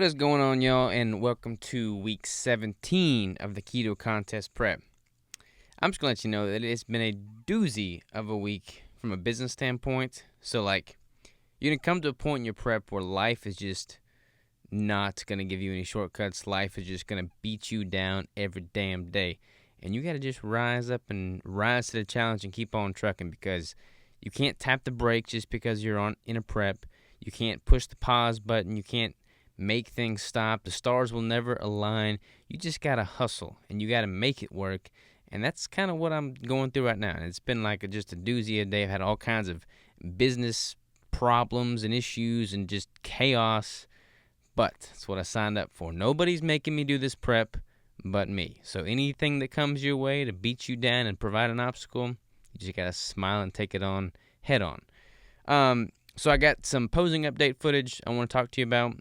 What is going on, y'all, and welcome to week 17 of the Keto Contest Prep. I'm just going to let you know that it's been a doozy of a week from a business standpoint. So, you're going to come to a point in your prep where life is just not going to give you any shortcuts. Life is just going to beat you down every damn day. And you got to just rise up and rise to the challenge and keep on trucking, because you can't tap the brake just because you're in a prep. You can't push the pause button. You can't make things stop. The stars will never align. You just got to hustle, and you got to make it work. And that's kind of what I'm going through right now. And it's been just a doozy of a day. I've had all kinds of business problems and issues and just chaos. But that's what I signed up for. Nobody's making me do this prep but me. So anything that comes your way to beat you down and provide an obstacle, you just got to smile and take it on head on. So I got some posing update footage I want to talk to you about.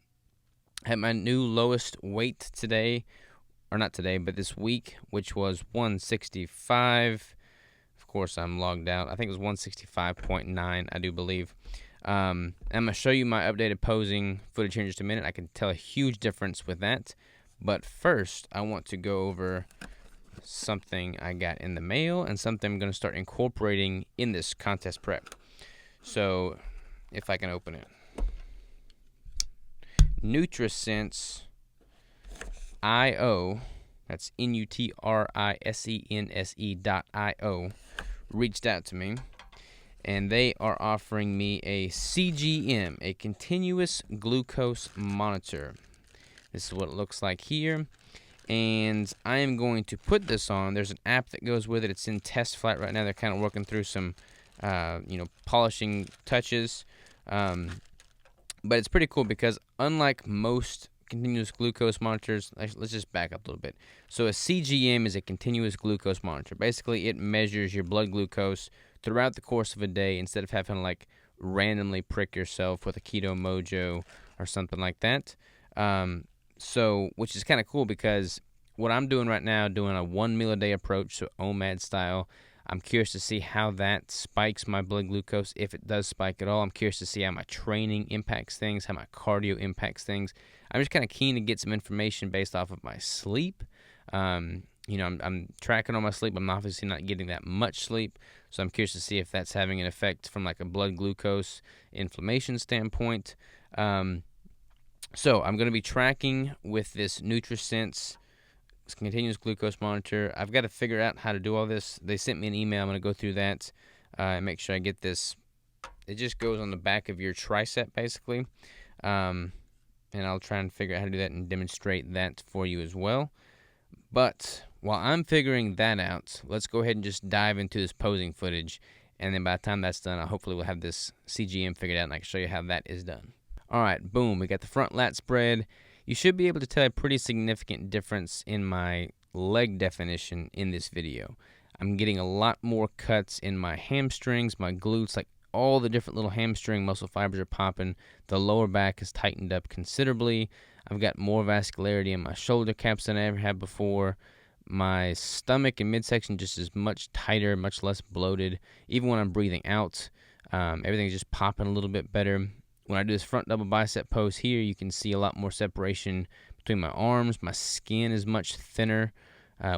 I had my new lowest weight today, or not today, but this week, which was 165. Of course, I'm logged out. I think it was 165.9, I do believe. I'm going to show you my updated posing footage here in just a minute. I can tell a huge difference with that. But first, I want to go over something I got in the mail and something I'm going to start incorporating in this contest prep. So, if I can open it. NutriSense IO, that's NutriSense.io, reached out to me, and they are offering me a CGM, a continuous glucose monitor. This is what it looks like here, and I am going to put this on. There's an app that goes with it. It's in test flight right now. They're kind of working through some, polishing touches. But it's pretty cool because unlike most continuous glucose monitors, let's just back up a little bit. So a CGM is a continuous glucose monitor. Basically, it measures your blood glucose throughout the course of a day instead of having to randomly prick yourself with a Keto Mojo or something like that. Which is kind of cool because what I'm doing right now, doing a 1 meal a day approach, so OMAD style. I'm curious to see how that spikes my blood glucose, if it does spike at all. I'm curious to see how my training impacts things, how my cardio impacts things. I'm just kind of keen to get some information based off of my sleep. I'm tracking on my sleep. I'm obviously not getting that much sleep, so I'm curious to see if that's having an effect from a blood glucose inflammation standpoint. So I'm going to be tracking with this NutriSense continuous glucose monitor. I've got to figure out how to do all this. They sent me an email. I'm going to go through that and make sure I get this. It just goes on the back of your tricep, basically. And I'll try and figure out how to do that and demonstrate that for you as well. But while I'm figuring that out, let's go ahead and just dive into this posing footage. And then by the time that's done, hopefully we'll have this CGM figured out, and I can show you how that is done. All right, boom. We got the front lat spread. You should be able to tell a pretty significant difference in my leg definition in this video. I'm getting a lot more cuts in my hamstrings, my glutes, all the different little hamstring muscle fibers are popping. The lower back is tightened up considerably. I've got more vascularity in my shoulder caps than I ever had before. My stomach and midsection just is much tighter, much less bloated. Even when I'm breathing out, everything's just popping a little bit better. When I do this front double bicep pose here, you can see a lot more separation between my arms. My skin is much thinner,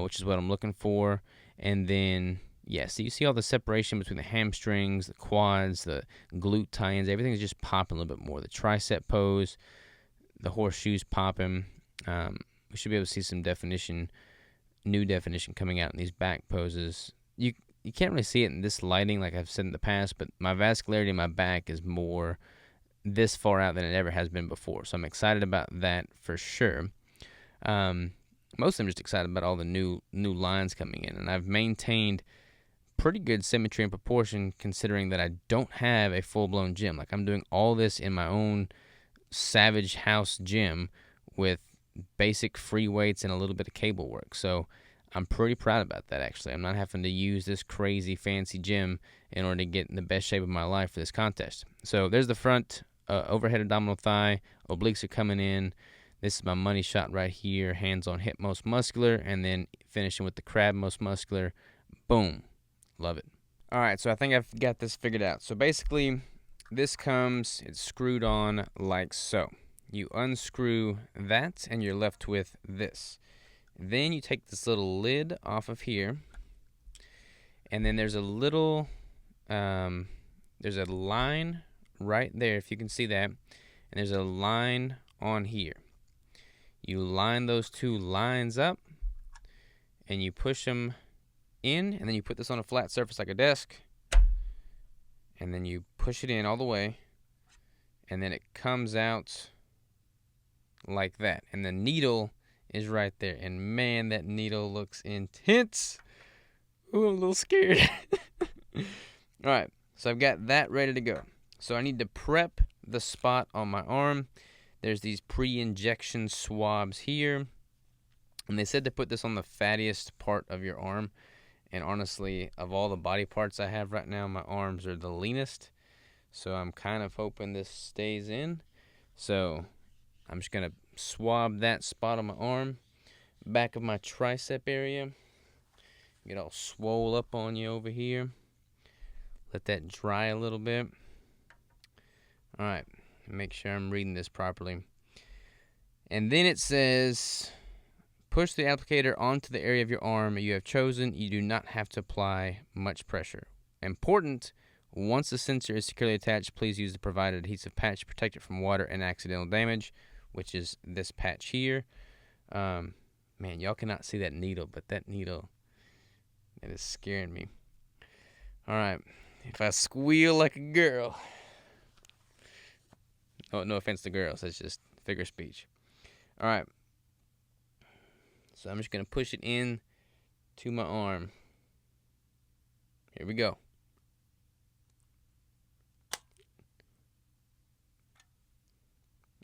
which is what I'm looking for. And then, so you see all the separation between the hamstrings, the quads, the glute tie-ins. Everything's just popping a little bit more. The tricep pose, the horseshoes popping. We should be able to see some new definition coming out in these back poses. You can't really see it in this lighting like I've said in the past, but my vascularity in my back is more this far out than it ever has been before. So I'm excited about that for sure. Mostly I'm just excited about all the new lines coming in. And I've maintained pretty good symmetry and proportion considering that I don't have a full-blown gym. I'm doing all this in my own Savage House gym with basic free weights and a little bit of cable work. So I'm pretty proud about that, actually. I'm not having to use this crazy fancy gym in order to get in the best shape of my life for this contest. So there's the front overhead abdominal thigh. Obliques are coming in. This is my money shot right here. Hands on hip most muscular, and then finishing with the crab most muscular. Boom. Love it. All right, so I think I've got this figured out. So basically, this it's screwed on like so. You unscrew that, and you're left with this. Then you take this little lid off of here, and then there's a little, there's a line right there, if you can see that, and there's a line on here. You line those two lines up, and you push them in, and then you put this on a flat surface like a desk, and then you push it in all the way, and then it comes out like that, and the needle is right there, and man, that needle looks intense. Ooh, I'm a little scared. All right, so I've got that ready to go. So I need to prep the spot on my arm. There's these pre-injection swabs here, and they said to put this on the fattiest part of your arm, and honestly, of all the body parts I have right now, my arms are the leanest, so I'm kind of hoping this stays in. So I'm just going to swab that spot on my arm, back of my tricep area, get all swole up on you over here. Let that dry a little bit. All right, make sure I'm reading this properly. And then it says, push the applicator onto the area of your arm you have chosen. You do not have to apply much pressure. Important, once the sensor is securely attached, please use the provided adhesive patch to protect it from water and accidental damage, which is this patch here. Man, y'all cannot see that needle, but that needle, it is scaring me. All right, if I squeal like a girl. Oh, no offense to girls, that's just figure of speech. All right. So I'm just going to push it in to my arm. Here we go.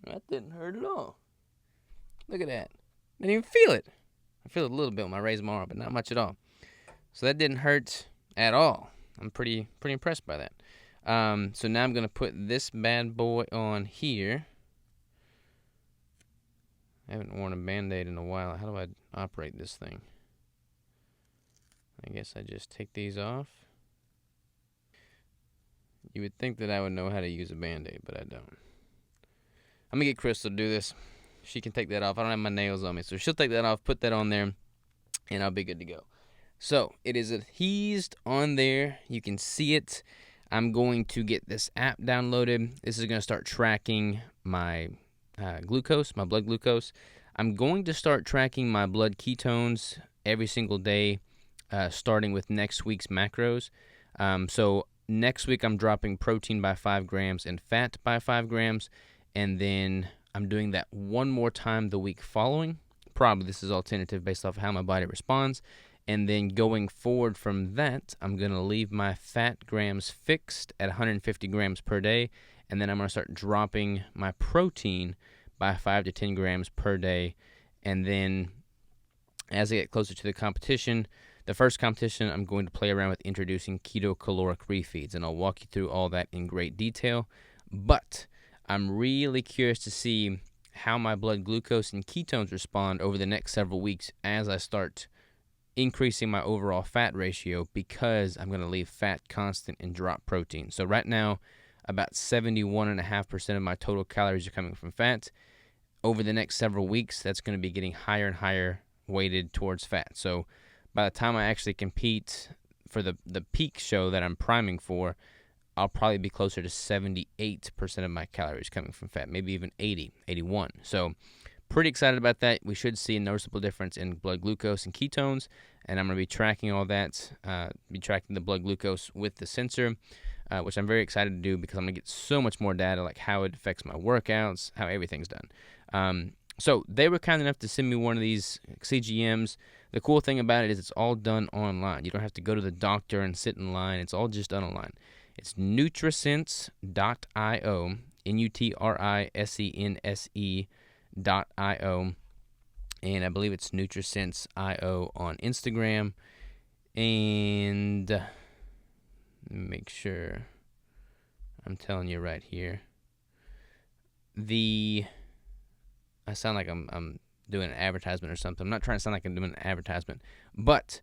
That didn't hurt at all. Look at that. Didn't even feel it. I feel it a little bit when I raise my arm, but not much at all. So that didn't hurt at all. I'm pretty impressed by that. So now I'm going to put this bad boy on here. I haven't worn a Band-Aid in a while. How do I operate this thing? I guess I just take these off. You would think that I would know how to use a Band-Aid, but I don't. I'm going to get Crystal to do this. She can take that off. I don't have my nails on me, so she'll take that off, put that on there, and I'll be good to go. So it is adhesed on there. You can see it. I'm going to get this app downloaded. This is going to start tracking my glucose, my blood glucose. I'm going to start tracking my blood ketones every single day, starting with next week's macros. So next week I'm dropping protein by 5 grams and fat by 5 grams, and then I'm doing that one more time the week following. Probably this is all tentative based off how my body responds. And then going forward from that, I'm going to leave my fat grams fixed at 150 grams per day, and then I'm going to start dropping my protein by 5 to 10 grams per day. And then as I get closer to the competition, the first competition, I'm going to play around with introducing keto caloric refeeds, and I'll walk you through all that in great detail. But I'm really curious to see how my blood glucose and ketones respond over the next several weeks as I start increasing my overall fat ratio, because I'm going to leave fat constant and drop protein. So right now, about 71.5% of my total calories are coming from fat. Over the next several weeks, that's going to be getting higher and higher weighted towards fat. So by the time I actually compete for the peak show that I'm priming for, I'll probably be closer to 78% of my calories coming from fat, maybe even 80, 81. So pretty excited about that. We should see a noticeable difference in blood glucose and ketones, and I'm going to be tracking all that, be tracking the blood glucose with the sensor, which I'm very excited to do because I'm going to get so much more data, like how it affects my workouts, how everything's done. So they were kind enough to send me one of these CGMs. The cool thing about it is it's all done online. You don't have to go to the doctor and sit in line. It's all just done online. It's nutrisense.io, nutrisense.io, and I believe it's nutrisense.io on Instagram. And make sure I'm telling you right here. I sound like I'm doing an advertisement or something. I'm not trying to sound like I'm doing an advertisement, but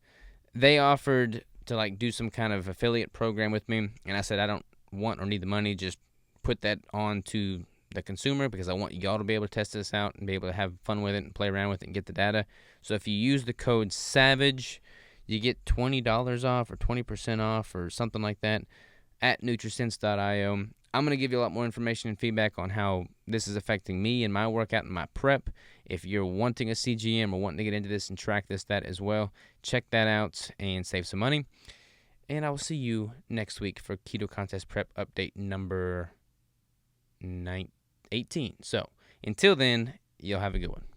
they offered to do some kind of affiliate program with me, and I said I don't want or need the money. Just put that on to the consumer, because I want y'all to be able to test this out and be able to have fun with it and play around with it and get the data. So if you use the code SAVAGE, you get $20 off or 20% off or something like that at nutrisense.io. I'm going to give you a lot more information and feedback on how this is affecting me and my workout and my prep. If you're wanting a CGM or wanting to get into this and track that as well, check that out and save some money. And I will see you next week for Keto Contest Prep Update number 18. So until then, you'll have a good one.